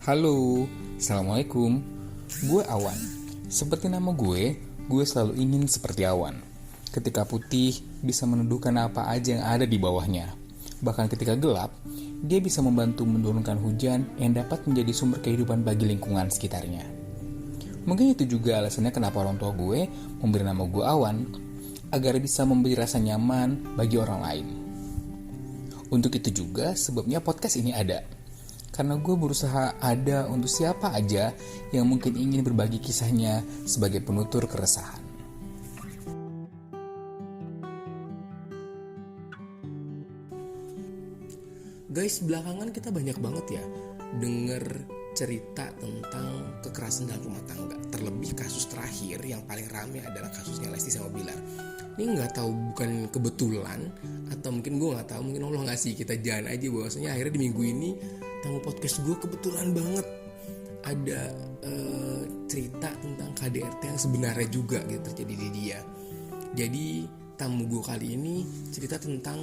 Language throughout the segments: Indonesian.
Halo, Assalamualaikum. Gue Awan. Seperti nama gue selalu ingin seperti awan. Ketika putih, bisa meneduhkan apa aja yang ada di bawahnya. Bahkan ketika gelap, dia bisa membantu menurunkan hujan yang dapat menjadi sumber kehidupan bagi lingkungan sekitarnya. Mungkin itu juga alasannya kenapa orang tua gue memberi nama gue Awan, agar bisa memberi rasa nyaman bagi orang lain. Untuk itu juga sebabnya podcast ini ada. Karena gue berusaha ada untuk siapa aja yang mungkin ingin berbagi kisahnya sebagai penutur keresahan. Guys, belakangan kita banyak banget ya denger cerita tentang kekerasan dalam rumah tangga. Terlebih kasus terakhir yang paling ramai adalah kasusnya Lesti sama Bilar. Ini nggak tahu bukan kebetulan atau mungkin gue nggak tahu, mungkin Allah ngasih kita jalan aja bahwasanya akhirnya di minggu ini tamu podcast gue kebetulan banget ada cerita tentang KDRT yang sebenarnya juga gitu terjadi di dia. Jadi tamu gue kali ini cerita tentang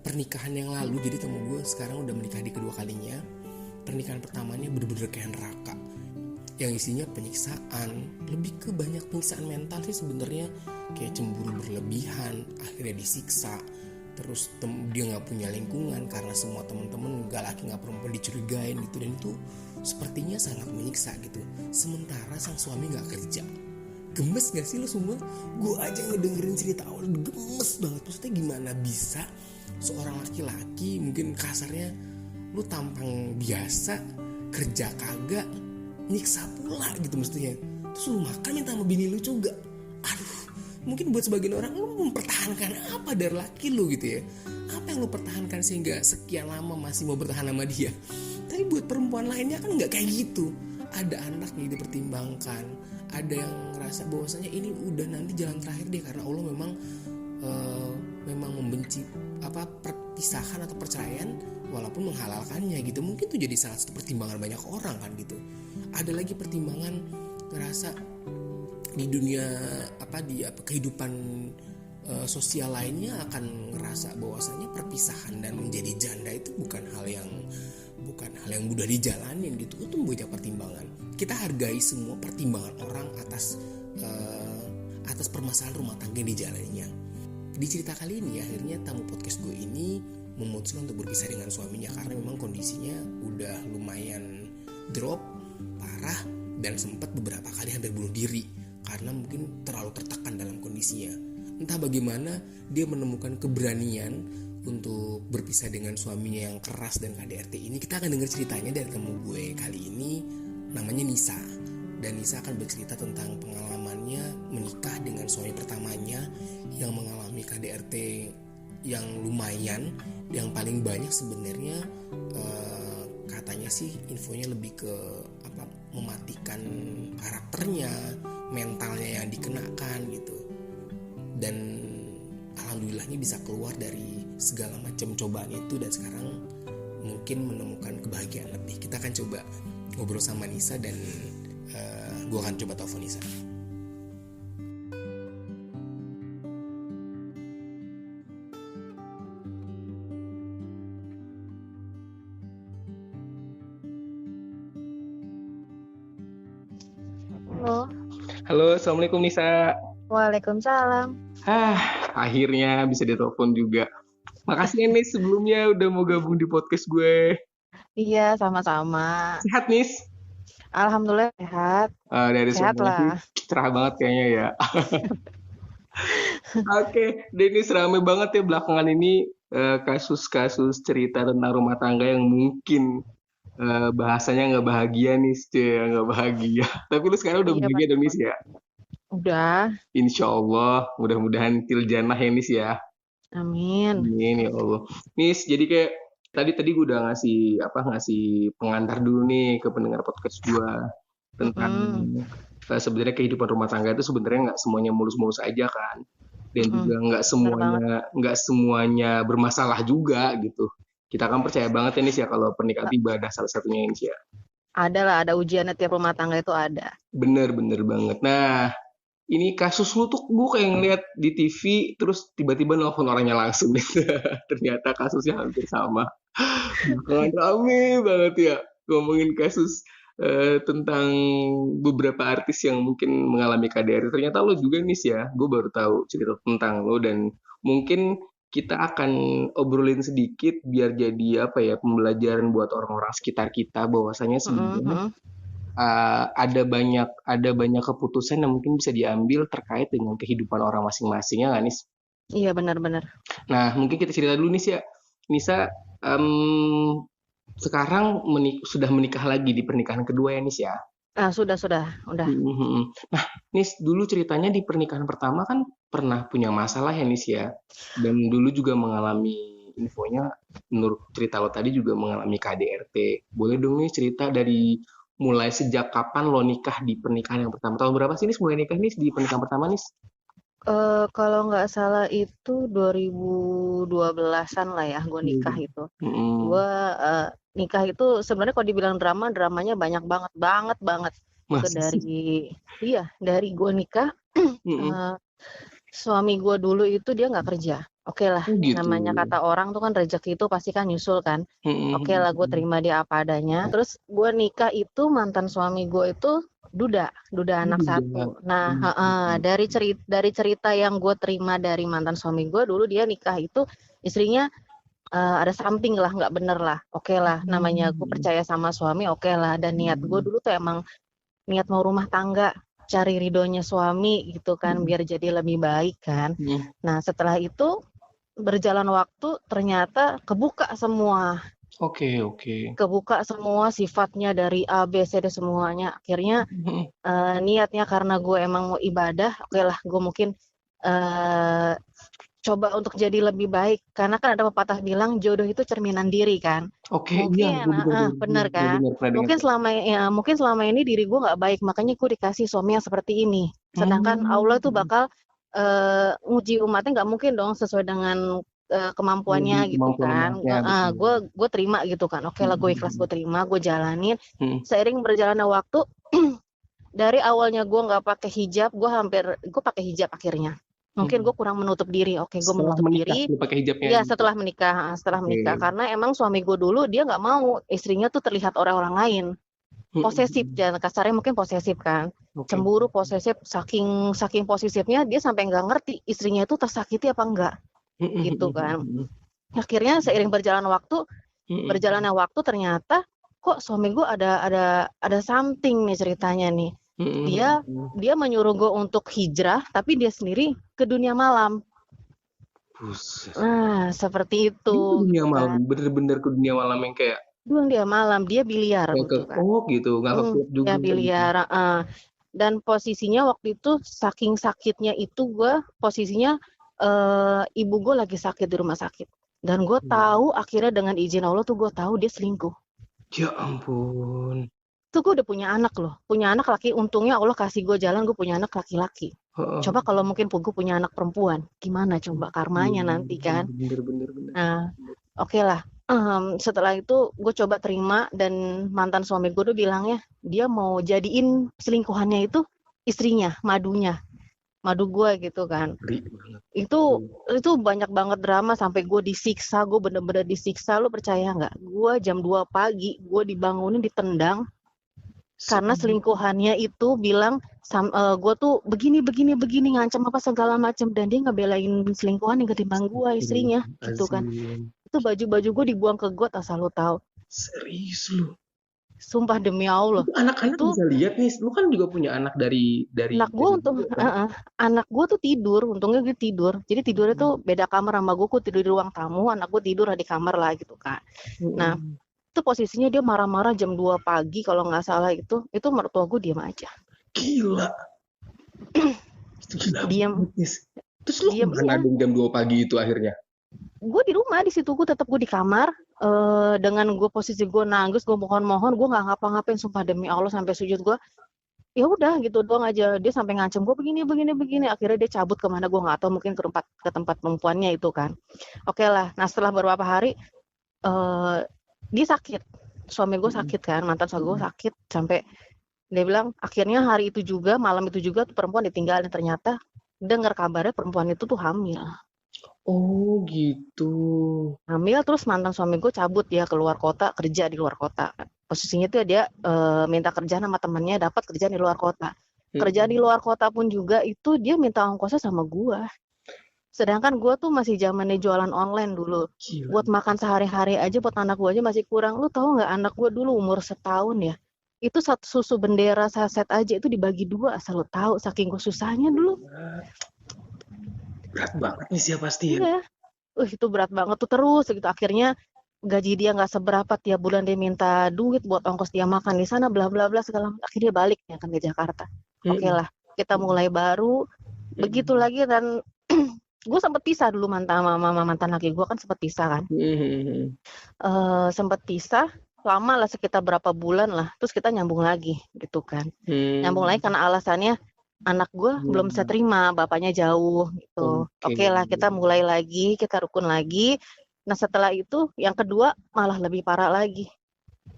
pernikahan yang lalu. Jadi tamu gue sekarang udah menikah di kedua kalinya. Pernikahan pertamanya bener-bener kayak neraka, yang isinya penyiksaan, lebih ke banyak penyiksaan mental sih sebenarnya, kayak cemburu berlebihan, akhirnya disiksa, terus dia nggak punya lingkungan karena semua teman-teman nggak laki nggak perempuan dicurigain gitu, dan itu sepertinya sangat menyiksa gitu. Sementara sang suami nggak kerja. Gemes gak sih lo semua? Gue aja ngedengerin cerita awal gemes banget. Maksudnya gimana bisa seorang laki-laki, mungkin kasarnya lu tampang biasa, kerja kagak, nyiksa pula gitu mestinya. Terus lu makan minta sama bini lu juga. Aduh, mungkin buat sebagian orang lu mempertahankan apa dari laki lu gitu ya. Apa yang lu pertahankan sehingga sekian lama masih mau bertahan sama dia. Tapi buat perempuan lainnya kan gak kayak gitu. Ada anak yang dipertimbangkan, ada yang ngerasa bahwasanya ini udah nanti jalan terakhir dia, karena Allah memang membenci perpisahan atau perceraian walaupun menghalalkannya gitu. Mungkin itu jadi salah satu pertimbangan banyak orang kan gitu. Ada lagi pertimbangan ngerasa di dunia kehidupan sosial lainnya akan ngerasa bahwasanya perpisahan dan menjadi janda itu bukan hal yang mudah dijalanin gitu. Itu banyak pertimbangan. Kita hargai semua pertimbangan orang atas permasalahan rumah tangga yang dijalaninya. Di cerita kali ini akhirnya tamu podcast gue ini memutuskan untuk berpisah dengan suaminya karena memang kondisinya udah lumayan drop parah dan sempat beberapa kali hampir bunuh diri karena mungkin terlalu tertekan dalam kondisinya. Entah bagaimana dia menemukan keberanian untuk berpisah dengan suaminya yang keras dan KDRT ini. Kita akan dengar ceritanya dari tamu gue kali ini, namanya Nisa. Dan Nisa akan bercerita tentang pengalamannya menikah dengan suami pertamanya yang mengalami KDRT yang lumayan, yang paling banyak sebenarnya katanya sih infonya lebih ke mematikan karakternya, mentalnya yang dikenakan gitu. Dan alhamdulillahnya bisa keluar dari segala macam cobaan itu dan sekarang mungkin menemukan kebahagiaan lebih. Kita akan coba ngobrol sama Nisa dan gue akan coba telepon Nisa. Halo, assalamualaikum Nisa. Waalaikumsalam. Akhirnya bisa ditelepon juga. Makasih ya Nis sebelumnya udah mau gabung di podcast gue. Iya, sama-sama. Sehat Nis? Alhamdulillah sehat. Dari Sehat suaranya lah. sih cerah banget kayaknya ya. Oke, Denis rame banget ya belakangan ini kasus-kasus cerita tentang rumah tangga yang mungkin bahasanya nggak bahagia nih, nggak bahagia. Tapi lu sekarang udah Iya, bahagia dong Nis ya? udah. Insya Allah, mudah-mudahan til jannah ya Nis ya. Amin. Amin ya Allah. Nis, jadi kayak tadi gue udah ngasih pengantar dulu nih ke pendengar podcast gue tentang sebenarnya kehidupan rumah tangga itu sebenarnya nggak semuanya mulus-mulus aja kan, dan juga nggak semuanya bermasalah juga gitu. Kita kan percaya banget ya Nis ya kalau pernikahan ibadah salah satunya Nis ya. Ada lah, ada ujiannya tiap rumah tangga itu ada. Bener banget. Nah, ini kasus lu tuh gue kayak ngeliat di TV terus tiba-tiba nelfon orangnya langsung gitu. Ternyata kasusnya hampir sama. Bakalan rame banget ya. ngomongin kasus tentang beberapa artis yang mungkin mengalami KDRT. Ternyata lo juga nih ya, gue baru tahu cerita tentang lo dan mungkin kita akan obrolin sedikit biar jadi apa ya pembelajaran buat orang-orang sekitar kita bahwasanya Mm-mm, sebenarnya mm-mm. ada banyak keputusan yang mungkin bisa diambil terkait dengan kehidupan orang masing-masing ya nggak nih? Iya benar-benar. Nah, mungkin kita cerita dulu nih sih ya. Nisa sekarang sudah menikah lagi di pernikahan kedua ya Nis ya. Udah. Mhm. Nah, Nis dulu ceritanya di pernikahan pertama kan pernah punya masalah ya Nis ya. Dan dulu juga mengalami infonya menurut cerita lo tadi juga mengalami KDRT. Boleh dong nih cerita dari mulai sejak kapan lo nikah di pernikahan yang pertama? Tahun berapa sih Nis mulai nikah Nis di pernikahan pertama Nis? Kalau nggak salah itu 2012-an lah ya, gue nikah itu. Mhm. Gue nikah itu sebenarnya kalau dibilang drama, dramanya banyak banget, banget banget. Itu Masa sih? dari gue nikah, Mhm. eh, suami gue dulu itu dia nggak kerja. Oke lah, Oh gitu. namanya kata orang tuh kan rezeki itu pasti kan nyusul kan. Oke Mhm. lah, gue terima dia apa adanya. Terus gue nikah itu mantan suami gue itu duda Oh, anak beda. satu. Nah, Mhm. dari cerita yang gue terima dari mantan suami gue dulu dia nikah itu istrinya ada something lah, nggak bener lah. Oke lah, namanya gue Mhm. percaya sama suami, oke lah. Dan niat gue Mhm. dulu tuh emang niat mau rumah tangga, cari ridhonya suami gitu kan, Mhm. biar jadi lebih baik kan. Mhm. Nah, setelah itu berjalan waktu ternyata Oke, oke. kebuka semua sifatnya dari A, B, C, D semuanya. Akhirnya Mhm. niatnya karena gue emang mau ibadah, oke lah gue mungkin eh, coba untuk jadi lebih baik. Karena kan ada pepatah bilang jodoh itu cerminan diri kan. Oke, iya, Mungkin, gue bener denger, bener kan. pernah denger Mungkin tuh. selama mungkin selama ini diri gue nggak baik, makanya gue dikasih suami yang seperti ini. Sedangkan Allah tuh Hmm, bakal nguji umatnya nggak mungkin dong sesuai dengan lebih kemampuannya gitu kemampuan kan. umatnya, betul. Gue terima gitu kan. Oke lah, gue ikhlas, gue Mhm. terima, gue jalanin. Mhm. Seiring berjalannya waktu, dari awalnya gue nggak pakai hijab, gue pakai hijab akhirnya. Mungkin gue Mhm. kurang menutup diri. Oke, gue Setelah menutup menikah diri. lu pakai hijabnya Ya gitu? Oke. setelah menikah karena emang suami gue dulu dia nggak mau istrinya tuh terlihat orang-orang lain. Posesif, Mhm. jangan kasarnya mungkin posesif kan. Oke. Cemburu, posesif, saking saking posesifnya dia sampai nggak ngerti istrinya itu tersakiti apa enggak Mhm. gitu kan. Mhm. Akhirnya seiring Mhm. berjalannya waktu ternyata kok suami gue ada something nih ceritanya nih. Dia Mhm. dia menyuruh gue untuk hijrah tapi dia sendiri ke dunia malam. Buset. Nah, seperti itu Dia ke dunia gitu malam, kan. bener-bener ke dunia malam yang kayak Dia malam, dia biliar kayak ke gitu kan. oh gitu, nggak ke klub Ya juga gitu. biliar, dan posisinya waktu itu saking sakitnya itu gue posisinya ibu gue lagi sakit di rumah sakit. Dan gue tahu akhirnya dengan izin Allah tuh gue tahu dia selingkuh. Ya ampun. Tuh gue udah punya anak loh, punya anak laki. Untungnya Allah kasih gue jalan, gue punya anak laki-laki. Heeh. Coba kalau mungkin gue punya anak perempuan, gimana coba Iya, karmanya nanti kan? bener bener bener. Nah, oke lah. Setelah itu gue coba terima dan mantan suami gue tuh bilangnya dia mau jadiin selingkuhannya itu istrinya, madu gue gitu kan. Ngeri banget. Itu banyak banget drama sampai gue disiksa, gue bener-bener disiksa. Lu percaya nggak? Gue jam 2 pagi, gue dibangunin ditendang karena selingkuhannya itu bilang gue tuh begini begini begini ngancam apa segala macam dan dia ngebelain selingkuhan yang ketimbang gue istrinya gitu kan. Astagfirullahaladzim. Itu baju-baju gue dibuang ke got asal lu tahu. Serius lu? Sumpah demi Allah. Itu anak-anak Itu bisa lihat nih. Lu kan juga punya anak dari anak gue dari untung juga kan? anak gue tuh tidur, untungnya dia tidur. Jadi tidurnya tuh beda kamar sama gue tidur di ruang tamu, anak gue tidur di kamar lah gitu kan. Nah, Mm-mm. itu posisinya dia marah-marah jam 2 pagi kalau nggak salah itu mertua gue diam aja. Gila. Itu gila Diam, banget nih. Terus lu diam kemana iya. dong jam 2 pagi itu akhirnya? Gue di rumah di situ gue tetap gue di kamar dengan gue posisi gue nangis, gue mohon-mohon, gue nggak ngapa-ngapain sumpah demi Allah sampai sujud gue. Ya udah gitu doang aja dia sampai ngancem gue begini begini begini akhirnya dia cabut kemana gue nggak tahu mungkin ke tempat perempuannya itu kan oke lah nah setelah beberapa hari eh dia sakit suami gue Mm-mm. sakit kan mantan suami gue Mm-mm. sakit sampai dia bilang akhirnya hari itu juga malam itu juga tuh perempuan ditinggal dan ternyata dengar kabarnya perempuan itu tuh hamil Oh gitu. Hamil terus mantan suami gue cabut dia keluar kota kerja di luar kota. Posisinya tuh dia minta kerja sama temennya dapat kerja di luar kota. Kerja di luar kota pun juga itu dia minta ongkosnya sama gue. Sedangkan gue tuh masih zamannya jualan online dulu. Gila. Buat makan sehari-hari aja buat anak gue aja masih kurang. Lu tahu nggak anak gue dulu umur setahun ya? Itu satu susu bendera saset aja itu dibagi dua asal lu tahu saking gue susahnya dulu. Berat banget nih sih pasti ya. Iya. Itu berat banget tuh terus gitu. Akhirnya gaji dia nggak seberapa tiap bulan dia minta duit buat ongkos dia makan di sana bla bla bla segala macam. Akhirnya balik ya kan ke Jakarta. Oke lah, kita mulai baru begitu lagi dan gue sempet pisah dulu mantan laki gue kan sempet pisah kan. Sempet pisah lama lah sekitar berapa bulan lah. Terus kita nyambung lagi gitu kan. Nyambung lagi karena alasannya anak gue belum bisa terima bapaknya jauh gitu. Oke lah kita mulai lagi, kita rukun lagi. Nah setelah itu yang kedua malah lebih parah lagi.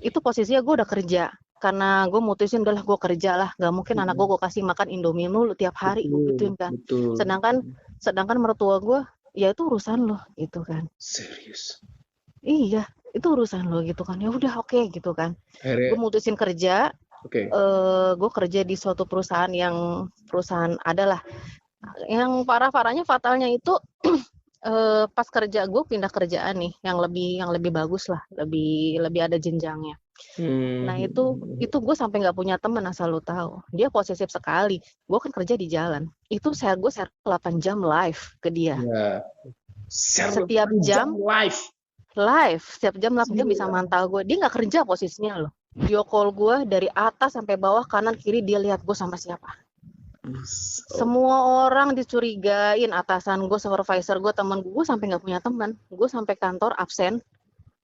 Itu posisinya gue udah kerja. Karena gue mutusin udahlah gue kerja lah. Gak mungkin anak gue kasih makan Indomie mulu tiap hari gue gituin kan. Sedangkan mertua gue ya itu urusan lo gitu kan. Serius. Iya itu urusan lo gitu kan. Ya udah oke gitu kan. Gue mutusin kerja. Gue kerja di suatu perusahaan adalah yang parahnya fatalnya itu pas kerja gue pindah kerjaan nih yang lebih bagus lah, lebih ada jenjangnya. Nah itu gue sampai nggak punya teman asal lu tahu. Dia posesif sekali. Gue kan kerja di jalan. Itu gue share 8 jam live ke dia. Setiap jam live, setiap jam 8 jam bisa mantau gue. Dia nggak kerja posisinya loh. Video call gue dari atas sampai bawah kanan kiri dia lihat gue sama siapa. Semua orang dicurigain, atasan gue, supervisor gue, temen gue sampai nggak punya teman. Gue sampai kantor absen,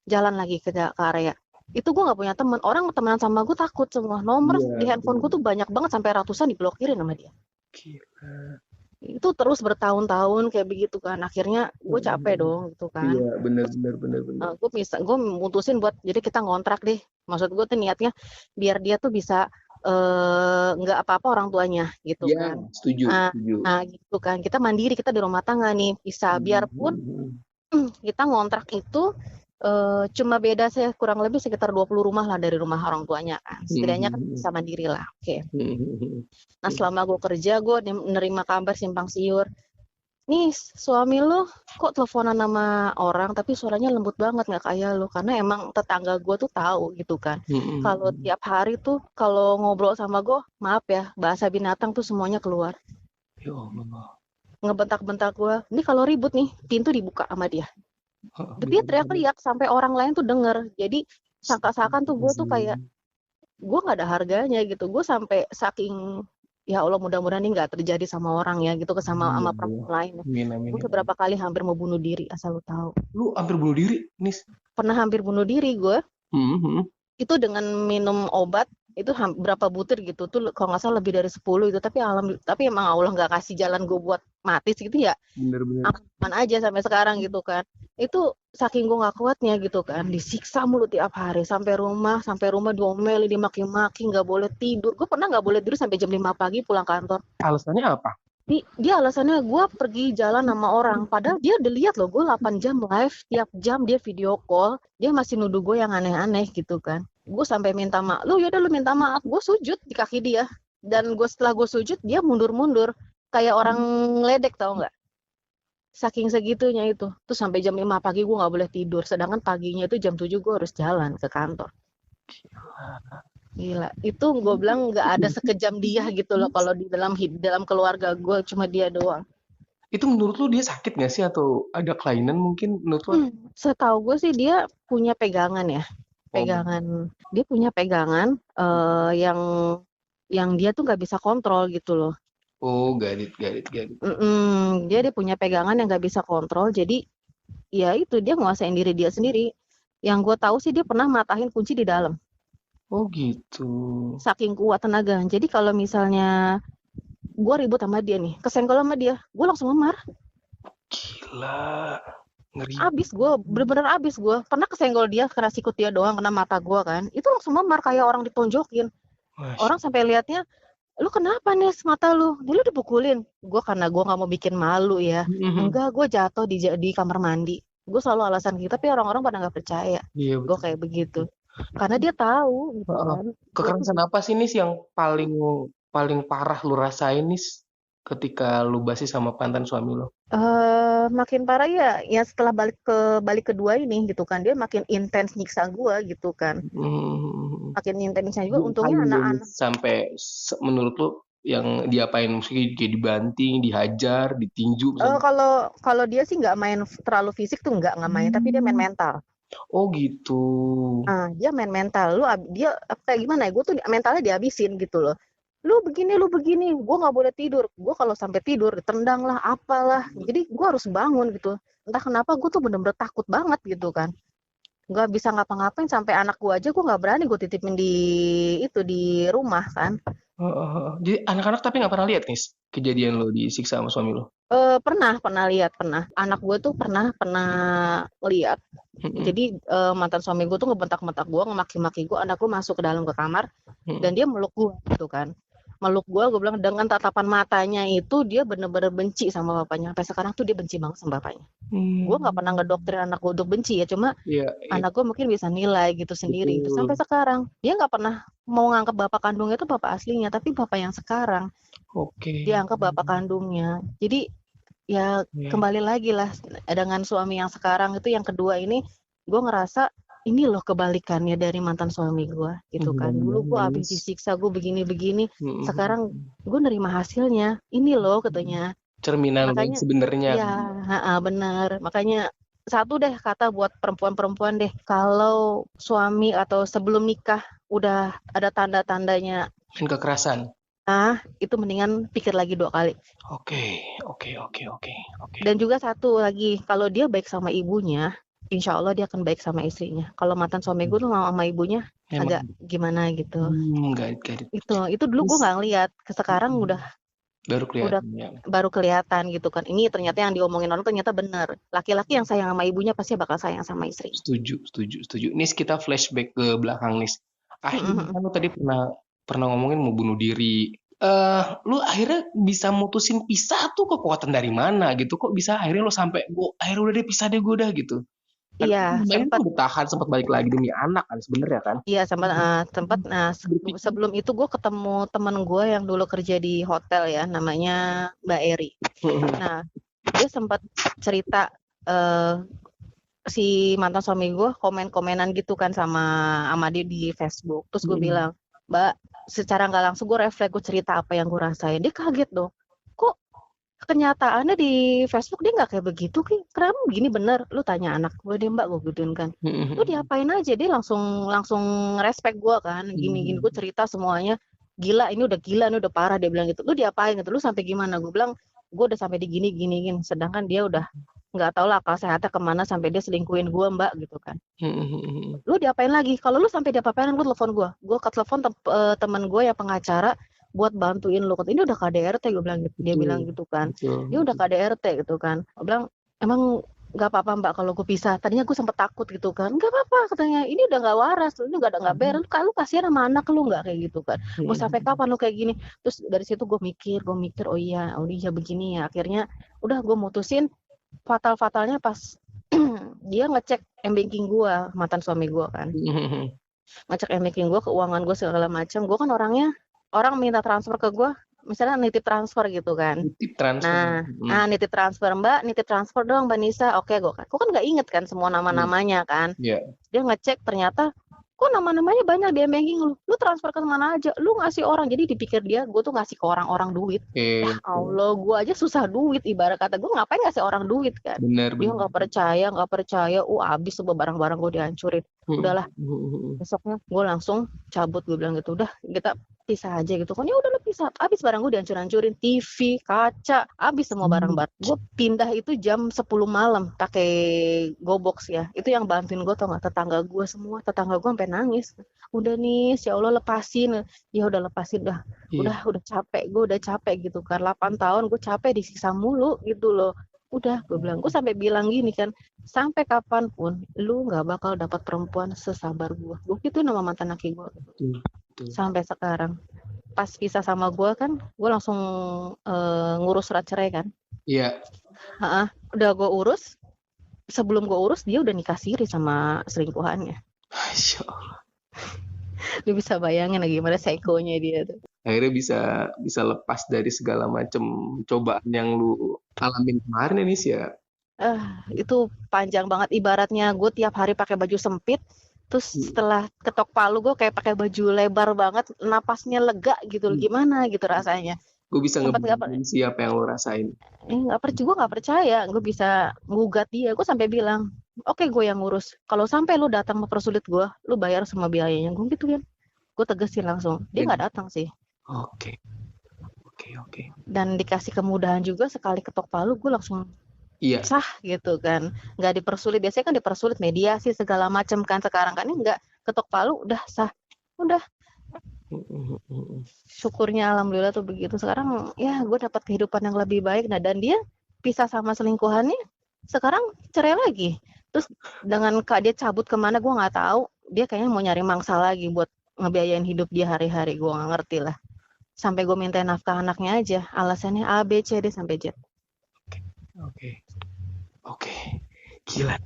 jalan lagi ke area. Itu gue nggak punya teman. Orang temenan sama gue takut semua. Nomor di handphone gue tuh banyak banget sampai ratusan diblokirin sama dia. Gila. Itu terus bertahun-tahun kayak begitu kan. Akhirnya gue capek dong gitu kan. Iya benar. Gue mutusin buat jadi kita ngontrak deh. Maksud gue tuh niatnya biar dia tuh bisa nggak apa-apa orang tuanya gitu kan. Setuju. Nah gitu kan kita mandiri, kita di rumah tangga nih bisa biarpun kita ngontrak itu cuma beda saya kurang lebih sekitar 20 rumah lah dari rumah orang tuanya kan. Setidaknya kan bisa mandiri lah. Oke. Nah selama gue kerja gue menerima kabar simpang siur. Nih suami lu kok teleponan sama orang tapi suaranya lembut banget nggak kayak lu, karena emang tetangga gue tuh tahu gitu kan. Kalau tiap hari tuh kalau ngobrol sama gue, maaf ya bahasa binatang tuh semuanya keluar. Ya Allah. Ngebentak-bentak gue. Ini kalau ribut nih pintu dibuka sama dia. Dia teriak-teriak sampai orang lain tuh denger. Jadi sangka-sakan tuh gue tuh kayak gue nggak ada harganya gitu. Gue sampai saking ya Allah mudah-mudahan ini nggak terjadi sama orang ya gitu sama perempuan lain. Gue beberapa kali hampir mau bunuh diri asal lu tahu. Lu hampir bunuh diri, Nis? Pernah hampir bunuh diri gue. Itu dengan minum obat itu berapa butir gitu tuh kalau nggak salah lebih dari 10 itu tapi emang Allah nggak kasih jalan gue buat mati gitu ya. Bener. Aman aja sampai sekarang gitu kan. Itu saking gue nggak kuatnya gitu kan, disiksa mulu tiap hari sampai rumah diomelin, dimaki-maki, nggak boleh tidur. Gue pernah nggak boleh tidur sampai jam 5 pagi pulang kantor. Alasannya apa? Dia alasannya gue pergi jalan sama orang, padahal dia udah lihat loh gue 8 jam live, tiap jam dia video call, dia masih nuduh gue yang aneh-aneh gitu kan. Gue sampai minta maaf, lu minta maaf, gue sujud di kaki dia, dan setelah gue sujud dia mundur-mundur kayak orang ngeledek, tau nggak? Saking segitunya itu, tuh sampai jam 5 pagi gue nggak boleh tidur, sedangkan paginya itu jam 7 gue harus jalan ke kantor. Gila, itu gue bilang nggak ada sekejam dia gitu loh kalau di dalam keluarga gue cuma dia doang. Itu menurut lu dia sakit nggak sih atau ada kelainan mungkin menurut lu? Setahu gue sih dia punya pegangan ya, dia punya pegangan yang dia tuh nggak bisa kontrol gitu loh. Oh, got it. Dia punya pegangan yang nggak bisa kontrol, jadi ya itu dia nguasain diri dia sendiri. Yang gue tahu sih dia pernah matahin kunci di dalam. Oh gitu. Saking kuat tenaga. Jadi kalau misalnya gue ribut sama dia nih, kesenggol sama dia, gue langsung memar. Gila. Ngeri. Abis gue, bener-bener abis gue. Pernah kesenggol dia karena sikut dia doang, kena mata gue kan. Itu langsung memar kayak orang ditonjokin. Orang sampai liatnya, lu kenapa nih mata lu? Dia lu dipukulin. Gue karena gue nggak mau bikin malu ya. Enggak, gue jatuh di kamar mandi. Gue selalu alasan gitu, tapi orang-orang pada nggak percaya. Iya Gue betul. kayak begitu. Karena dia tahu gitu Heeh. kan. Gue tuh Kekerasan apa sih nis yang paling paling parah lu rasain nis ketika lu basi sama mantan suami lu? makin parah ya setelah balik kedua ini gitu kan, dia makin intens nyiksa gue gitu kan. Hmm. Makin intens nyiksa juga. Untungnya Diapain deh nis anak-anak. sampai menurut lu yang diapain mesti kayak dibanting, dihajar, ditinju misalnya? Kalau kalau dia sih nggak main terlalu fisik tuh, nggak main, tapi dia main Hmm. mental. Oh gitu. Dia main mental. Dia kayak gimana ya? Gue tuh mentalnya dihabisin gitu loh. Lu begini, gue nggak boleh tidur. Gue kalau sampai tidur ditendang lah, apalah. Jadi gue harus bangun gitu. Entah kenapa gue tuh bener-bener takut banget gitu kan. Nggak bisa ngapa-ngapain, sampai anak gue aja gue nggak berani gue titipin di rumah kan. Heeh, heeh. Jadi anak-anak tapi nggak pernah lihat nis kejadian lo disiksa sama suami lo? Pernah lihat, pernah. Anak gue tuh pernah lihat. Mm-mm. Jadi mantan suami gue tuh ngebentak-bentak gue, ngemaki-maki gue. Anak gue masuk ke dalam ke kamar dan Mm-mm. dia meluk gue gitu kan. Meluk gue bilang dengan tatapan matanya itu dia bener-bener benci sama bapaknya. Sampai sekarang tuh dia benci banget sama bapaknya. Gue nggak pernah Hmm. ngedoktrin anak gue untuk benci ya, cuma Iya, iya, anak gue mungkin bisa nilai gitu sendiri. Itu sampai betul. sekarang dia nggak pernah mau nganggap bapak kandungnya itu bapak aslinya, tapi bapak yang sekarang Oke. dia anggap bapak kandungnya. Jadi ya Oke. kembali lagi lah dengan suami yang sekarang itu, yang kedua ini gue ngerasa ini loh kebalikannya dari mantan suami gue gitu kan. Dulu gue habis Manis. disiksa, gue begini-begini, Mm-mm. sekarang gue nerima hasilnya. Ini loh katanya. Cerminan lo yang Makanya sebenarnya. ya, bener. Makanya satu deh kata buat perempuan-perempuan deh, kalau suami atau sebelum nikah udah ada tanda-tandanya, Main kekerasan. itu mendingan pikir lagi 2 kali. Oke, oke, oke, oke, oke. Dan juga satu lagi, kalau dia baik sama ibunya, insya Allah dia akan baik sama istrinya. Kalau mantan suami gue tuh sama ibunya Emang. agak gimana gitu. Garit. Itu dulu gue Terus, nggak ngeliat. Sekarang baru udah kelihatan ya. baru kelihatan gitu kan. Ini ternyata yang diomongin orang ternyata benar. Laki-laki yang sayang sama ibunya pasti bakal sayang sama istrinya. Setuju, setuju, setuju. Nis kita flashback ke belakang nis. Akhirnya Mm-mm. kan lu tadi pernah pernah ngomongin mau bunuh diri. Lu akhirnya bisa mutusin pisah tuh kekuatan dari mana gitu? Kok bisa akhirnya lo sampai gua akhirnya udah deh pisah deh gue dah gitu. Kan Iya, lumayan sempat. tuh bertahan sempat balik lagi demi anak kan sebenarnya kan. Iya, sempat. Nah, Berpikir. sebelum itu gue ketemu temen gue yang dulu kerja di hotel ya, namanya Mbak Eri. Nah, dia sempat cerita, eh, si mantan suami gue komen-komenan gitu kan sama dia di Facebook. Terus gue bilang, Mbak, secara nggak langsung gue refleks, gue cerita apa yang gue rasain. Dia kaget dong. Kok kenyataannya di Facebook dia nggak kayak begitu, Ki? Kenapa begini bener? Lu tanya anak gue deh, Mbak, gue gituin kan. Lu diapain aja? Dia langsung langsung respect gue kan. Gini-gini gue cerita semuanya. Gila, ini udah parah, dia bilang gitu. Lu diapain gitu? Lu sampai gimana? Gue bilang, gue udah sampai di gini-gini. Sedangkan dia udah nggak tahu lah akal sehatnya kemana sampai dia selingkuhin gue, Mbak, gitu kan. Lu diapain lagi? Kalau lu sampai diapa-apain, lu telepon gue ke telepon temen gue yang pengacara buat bantuin lu. Ini udah KDRT, gue bilang gitu. Dia bilang Betul, gitu kan. betul, Dia udah betul. KDRT gitu kan. Gue bilang, emang nggak apa-apa Mbak kalau gue pisah. Tadinya gue sempet takut gitu kan. Nggak apa-apa katanya. Ini udah nggak waras, ini nggak beres. Lu kasihan sama anak lu nggak kayak gitu kan. Mau sampai kapan lu kayak gini? Terus dari situ gue mikir, oh iya begini ya. Akhirnya udah gue mutusin. Fatal-fatalnya pas dia ngecek m-banking gue, mantan suami gue kan. Ngecek m-banking gue, keuangan gue segala macam. Gue kan orangnya, orang minta transfer ke gue, misalnya nitip transfer gitu kan. Tip transfer. Nah, nitip transfer, Mbak, nitip transfer dong Mbak Nisa. Oke, gue kan nggak inget kan semua nama-namanya kan. Ya. Dia ngecek ternyata kok nama-namanya banyak di m-banking lu transfer ke mana aja, lu ngasih orang. Jadi dipikir dia gue tuh ngasih ke orang-orang duit. Ya Oke. Allah, gue aja susah duit, ibarat kata gue ngapain ngasih orang duit kan. Benar, Dia benar. nggak percaya, abis tuh barang-barang gue dihancurin. Udahlah, besoknya gue langsung cabut, gue bilang gitu, udah kita pisah aja gitu kan. Ya udah, lu pisah, abis barang gue dihancur-hancurin, TV, kaca, abis semua barang-barang. Gue pindah itu jam 10 malam pakai GoBox ya. Itu yang bantuin gue tau gak, tetangga gue semua. Tetangga gue sampai nangis, udah nih ya Allah lepasin. Ya udah lepasin, Iya. udah capek, gue udah capek gitu kan. 8 tahun gue capek disiksa mulu gitu loh. Udah, gue bilang, gue sampai bilang gini kan, sampai kapanpun lu nggak bakal dapat perempuan sesabar gue. Gue gitu nama mantan laki gue Betul, betul. sampai sekarang. pas pisah sama gue kan, gue langsung ngurus surat cerai kan. Iya. Udah gue urus, sebelum gue urus dia udah nikah siri sama selingkuhannya. Masya Allah. Lu bisa bayangin lagi gimana psycho-nya dia tuh. Akhirnya bisa lepas dari segala macam cobaan yang lu alamin kemarin ini sih ya. Itu panjang banget, ibaratnya gue tiap hari pakai baju sempit, terus setelah ketok palu gue kayak pakai baju lebar banget, napasnya lega gitu, gimana gitu rasanya. Gue bisa Sempat ngebayangin sih apa yang lu rasain. gue nggak percaya gue bisa ngugat dia. Gue sampai bilang, oke, gue yang ngurus, kalau sampai lu datang mempersulit gue, lu bayar semua biayanya. Gue gitu kan, gue tegesin langsung. Dia nggak datang sih. Oke. Dan dikasih kemudahan juga, sekali ketok palu gue langsung Iya. sah gitu kan, nggak dipersulit. Biasanya kan dipersulit, mediasi segala macam kan. Sekarang kan ini nggak, ketok palu udah sah, udah. Syukurnya alhamdulillah tuh begitu. Sekarang ya gue dapat kehidupan yang lebih baik. Nah, dan dia pisah sama selingkuhannya, sekarang cerai lagi. Terus dengan dia cabut kemana gue nggak tahu. Dia kayaknya mau nyari mangsa lagi buat ngebiayain hidup dia hari-hari. Gue nggak ngerti lah. Sampai gue minta nafkah anaknya aja, alasannya A, B, C, D sampai Z. Oke. Gila.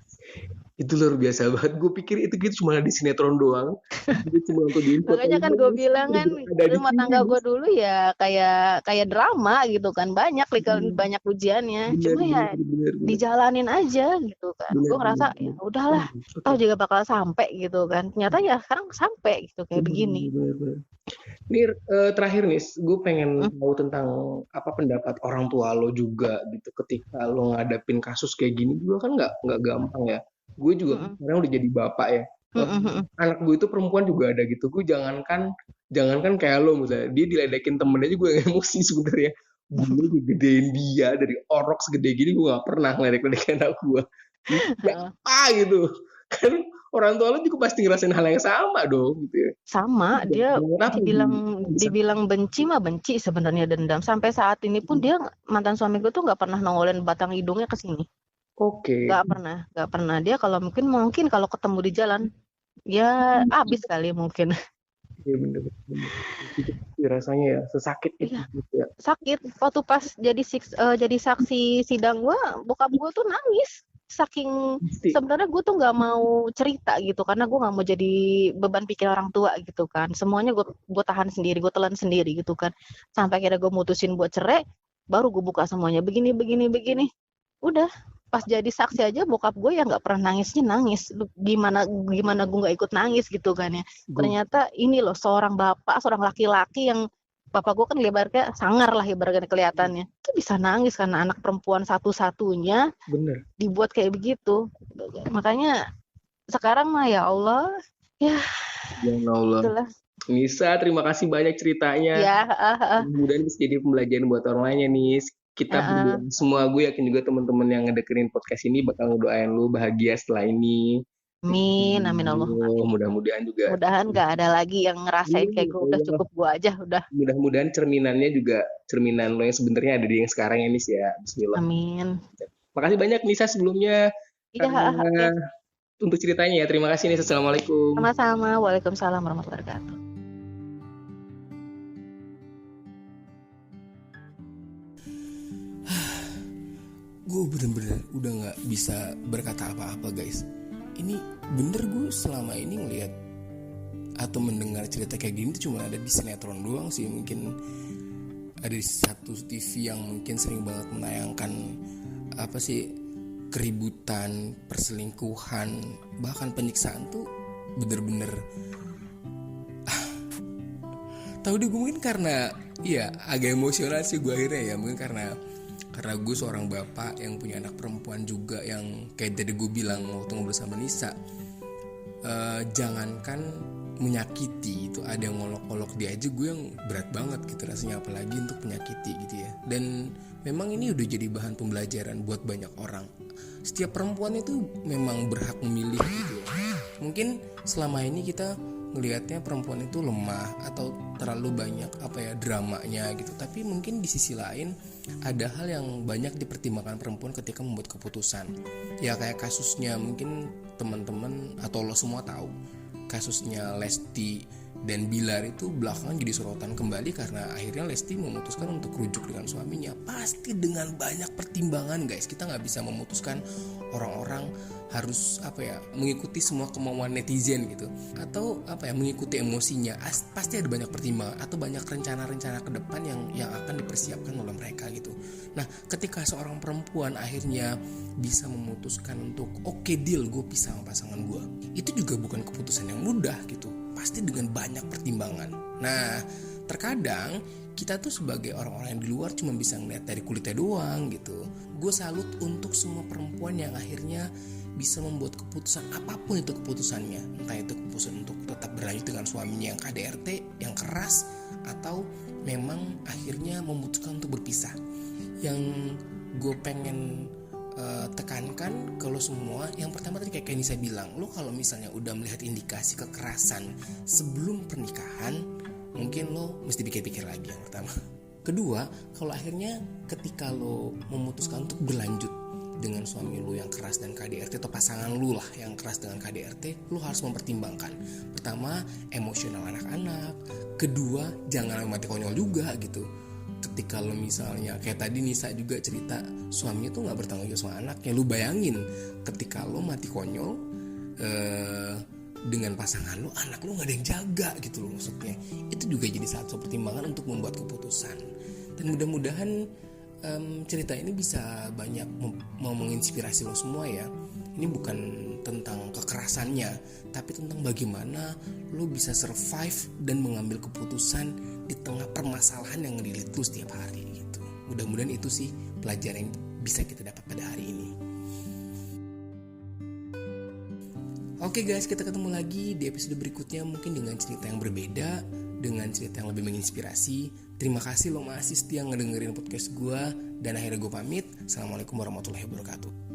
Itu luar biasa banget. Gue pikir itu gitu cuma di sinetron doang. Cuma untuk Makanya kan gue bilang kan, rumah tangga gue dulu ya kayak drama gitu kan, banyak ujiannya. Cuma ya dijalanin aja gitu kan. Gue ngerasa ya udahlah, tahu juga bakal sampai gitu kan. Ternyata ya sekarang sampai gitu kayak begini. Ini terakhir nih, gue pengen tahu tentang apa pendapat orang tua lo juga gitu ketika lo ngadepin kasus kayak gini. Juga kan nggak gampang ya. Gue juga sekarang udah jadi bapak ya. Anak gue itu perempuan juga ada gitu. Gue jangankan kayak lo misalnya, dia diledekin temennya juga emosi sebenarnya. Gue gedein dia dari orok segede gini, gue gak pernah ngeledek-ledekin anak gue. Ya apa gitu. Kan orang tua lo juga pasti ngerasain hal yang sama dong gitu ya. Sama, dia dibilang benci mah benci sebenarnya, dendam. Sampai saat ini pun dia, mantan suami gue tuh nggak pernah nongolin batang hidungnya ke sini. Oke. Nggak pernah. Dia kalau mungkin kalau ketemu di jalan, ya habis kali mungkin. Iya bener. Itu rasanya ya sesakit itu gitu ya. Sakit. Waktu pas jadi saksi sidang gue, bokap gue tuh nangis. Saking sebenarnya gue tuh nggak mau cerita gitu, karena gue nggak mau jadi beban pikir orang tua gitu kan. Semuanya gue tahan sendiri, gue telan sendiri gitu kan. Sampai akhirnya gue mutusin buat cerai, baru gue buka semuanya begini. Udah, pas jadi saksi aja bokap gue yang nggak pernah nangis. Gimana gue nggak ikut nangis gitu kan ya. Ternyata ini loh seorang bapak, seorang laki-laki yang bapak gue kan ibaratnya sangar lah ibaratnya kelihatannya, itu bisa nangis karena anak perempuan satu-satunya. Bener. Dibuat kayak begitu. Makanya sekarang mah ya Allah, ya Allah. Itulah. Nisa, terima kasih banyak ceritanya. Ya. Mudah-mudahan bisa jadi pembelajaran buat orang lainnya nih. Kita semua, gue yakin juga teman-teman yang ngedengerin podcast ini bakal ngedoain lu bahagia setelah ini. Amin Allah. Mudah-mudahan juga. Mudahan nggak ada lagi yang ngerasain kayak gue, udah cukup gue aja udah. Mudah-mudahan cerminannya juga cerminan lo yang sebenarnya ada di yang sekarang ini sih ya. Bismillah. Amin. Makasih banyak Nisa sebelumnya. Iya. Untuk ceritanya ya. Terima kasih Nisa. Assalamualaikum. Sama-sama. Waalaikumsalam warahmatullahi wabarakatuh. Gue bener-bener udah nggak bisa berkata apa-apa guys. Ini bener, gue selama ini ngelihat atau mendengar cerita kayak gini tuh cuma ada di sinetron doang sih. Mungkin ada di satu TV yang mungkin sering banget menayangkan apa sih, keributan, perselingkuhan, bahkan penyiksaan tuh bener-bener tahu deh. Gue mungkin karena ya agak emosional sih gue akhirnya ya. Mungkin karena gue seorang bapak yang punya anak perempuan juga, yang kayak tadi gue bilang waktu ngobrol sama Nisa, jangankan menyakiti, itu ada yang ngolok-ngolok dia aja gue yang berat banget gitu rasanya, apalagi untuk menyakiti gitu ya. Dan memang ini udah jadi bahan pembelajaran buat banyak orang. Setiap perempuan itu memang berhak memilih gitu ya. Mungkin selama ini kita ngelihatnya perempuan itu lemah atau terlalu banyak dramanya gitu. Tapi mungkin di sisi lain ada hal yang banyak dipertimbangkan perempuan ketika membuat keputusan. Ya kayak kasusnya mungkin teman-teman atau lo semua tahu, kasusnya Lesti Dan Bilar itu belakangan jadi sorotan kembali karena akhirnya Lesti memutuskan untuk rujuk dengan suaminya. Pasti dengan banyak pertimbangan guys. Kita gak bisa memutuskan orang-orang harus mengikuti semua kemauan netizen gitu. Atau mengikuti emosinya. Pasti ada banyak pertimbangan atau banyak rencana-rencana ke depan yang akan dipersiapkan oleh mereka gitu. Nah ketika seorang perempuan akhirnya bisa memutuskan untuk oke, deal, gue pisah sama pasangan gue, itu juga bukan keputusan yang mudah gitu. Pasti dengan banyak pertimbangan. Nah, terkadang kita tuh sebagai orang-orang yang di luar cuma bisa ngeliat dari kulitnya doang gitu. Gue salut untuk semua perempuan yang akhirnya bisa membuat keputusan apapun itu keputusannya. Entah itu keputusan untuk tetap berlanjut dengan suaminya yang KDRT, yang keras, atau memang akhirnya memutuskan untuk berpisah. Yang gue pengen tekankan kalau semua, yang pertama tadi kayak Nisa bilang, lo kalau misalnya udah melihat indikasi kekerasan sebelum pernikahan, mungkin lo mesti pikir-pikir lagi yang pertama. Kedua, kalau akhirnya ketika lo memutuskan untuk berlanjut dengan suami lo yang keras dan KDRT, atau pasangan lo lah yang keras dengan KDRT, lo harus mempertimbangkan. Pertama, emosional anak-anak. Kedua, jangan mati konyol juga gitu. Ketika lo misalnya kayak tadi Nisa juga cerita suaminya tuh gak bertanggung jawab sama anaknya, lu bayangin ketika lo mati konyol dengan pasangan lo, anak lo gak ada yang jaga gitu loh. Maksudnya itu juga jadi satu pertimbangan untuk membuat keputusan. Dan mudah-mudahan cerita ini bisa banyak menginspirasi lo semua ya. Ini bukan tentang kekerasannya, tapi tentang bagaimana lo bisa survive dan mengambil keputusan di tengah permasalahan yang ngelilit lo setiap hari gitu. Mudah-mudahan itu sih pelajaran yang bisa kita dapat pada hari ini. Oke guys, kita ketemu lagi di episode berikutnya, mungkin dengan cerita yang berbeda, dengan cerita yang lebih menginspirasi. Terima kasih lo masih setia ngedengerin podcast gue, dan akhirnya gue pamit. Assalamualaikum warahmatullahi wabarakatuh.